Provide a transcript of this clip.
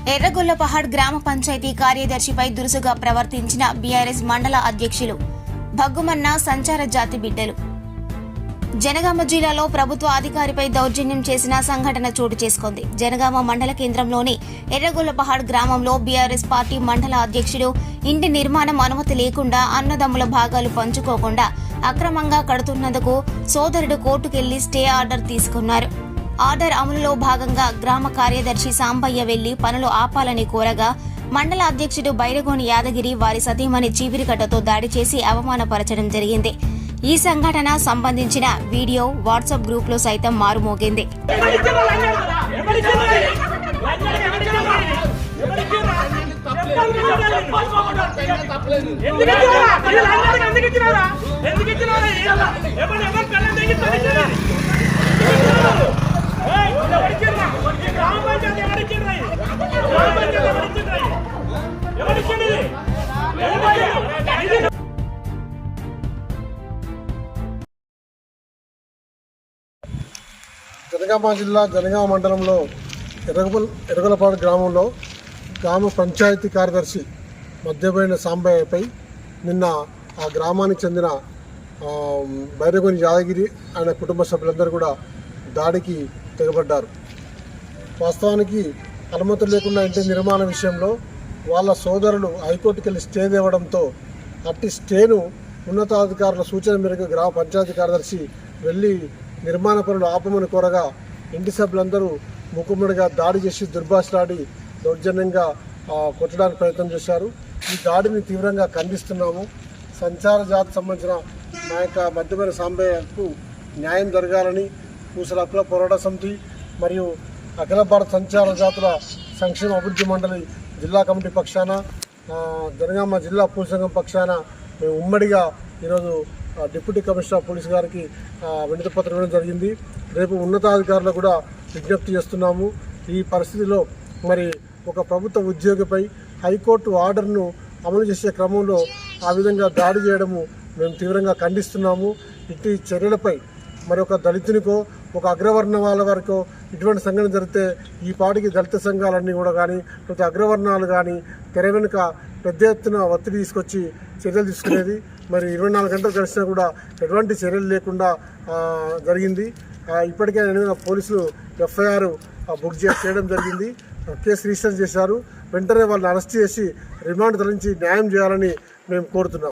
ఎర్రగొల్లపహాడ్ గ్రామ పంచాయతీ కార్యదర్శిపై దురుసుగా ప్రవర్తించిన బీఆర్ఎస్ మండల అధ్యక్షులు భగ్గుమన్న సంచార జాతి బిడ్డలు. జనగామ జిల్లాలో ప్రభుత్వ అధికారిపై దౌర్జన్యం చేసిన సంఘటన చోటు చేసుకుంది. జనగామ మండల కేంద్రంలోని ఎర్రగొల్లపహాడ్ గ్రామంలో బీఆర్ఎస్ పార్టీ మండల అధ్యక్షుడు ఇంటి నిర్మాణం అనుమతి లేకుండా అన్నదమ్ముల భాగాలు పంచుకోకుండా అక్రమంగా కడుతున్నందుకు సోదరుడు కోర్టుకెళ్లి స్టే ఆర్డర్ తీసుకున్నారు. ఆర్డర్ అమలులో భాగంగా గ్రామ కార్యదర్శి సాంబయ్య వెళ్లి పనులు ఆపాలని కోరగా మండల అధ్యక్షుడు బైరగోని యాదగిరి వారి సతీమణి చీపిరికట్టతో దాడి చేసి అవమానపరచడం జరిగింది. ఈ సంఘటన సంబంధించిన వీడియో వాట్సాప్ గ్రూప్ లో సైతం మారుమోగింది. జనగామ జిల్లా జనగామ మండలంలో ఎర్రగొల్లపాడు గ్రామంలో గ్రామ పంచాయతీ కార్యదర్శి మధ్యపోయిన సాంబయ్యపై నిన్న ఆ గ్రామానికి చెందిన బైరగోని యాదగిరి ఆయన కుటుంబ సభ్యులందరూ కూడా దాడికి తెగబడ్డారు. వాస్తవానికి అనుమతులు లేకుండా ఇంటి నిర్మాణ విషయంలో వాళ్ళ సోదరులు హైకోర్టుకి వెళ్ళి స్టే తేవడంతో అట్టి స్టేను ఉన్నతాధికారుల సూచన మేరకు గ్రామ పంచాయతీ కార్యదర్శి వెళ్ళి నిర్మాణ పనులు ఆపమని కోరగా ఇంటి సభ్యులందరూ ముక్కుమ్మడిగా దాడి చేసి దుర్భాషలాడి దౌర్జన్యంగా కొట్టడానికి ప్రయత్నం చేశారు. ఈ దాడిని తీవ్రంగా ఖండిస్తున్నాము. సంచార జాతికి సంబంధించిన మా యొక్క మధ్యమైన సాంబయ్యకు న్యాయం జరగాలని పూసల హక్కుల పోరాట సమితి మరియు అఖిల భారత సంచార జాతుల సంక్షేమ అభివృద్ధి మండలి జిల్లా కమిటీ పక్షాన జనగామ జిల్లా పోలీస్ సంఘం పక్షాన మేము ఉమ్మడిగా ఈరోజు డిప్యూటీ కమిషనర్ పోలీస్ గారికి వినతి పత్రం ఇవ్వడం జరిగింది. రేపు ఉన్నతాధికారులు కూడా విజ్ఞప్తి చేస్తున్నాము. ఈ పరిస్థితిలో మరి ఒక ప్రభుత్వ ఉద్యోగిపై హైకోర్టు ఆర్డర్ను అమలు చేసే క్రమంలో ఆ విధంగా దాడి చేయడము మేము తీవ్రంగా ఖండిస్తున్నాము. ఇట్టి చర్యలపై మరి ఒక దళితునికో ఒక అగ్రవర్ణ వాళ్ళ వరకు ఇటువంటి సంఘటన జరిగితే ఈ పాటికి దళిత సంఘాలన్నీ కూడా కానీ లేకపోతే అగ్రవర్ణాలు కానీ తెర వెనుక పెద్ద ఎత్తున ఒత్తిడి తీసుకొచ్చి చర్యలు తీసుకునేది. మరి 24 గంటలు గడిచినా కూడా ఎటువంటి చర్యలు లేకుండా జరిగింది. ఇప్పటికే పోలీసులు ఎఫ్ఐఆర్ బుక్ చేయడం జరిగింది. కేసు రిజిస్టర్ చేశారు. వెంటనే వాళ్ళని అరెస్ట్ చేసి రిమాండ్ తరలించి న్యాయం చేయాలని మేము కోరుతున్నాం.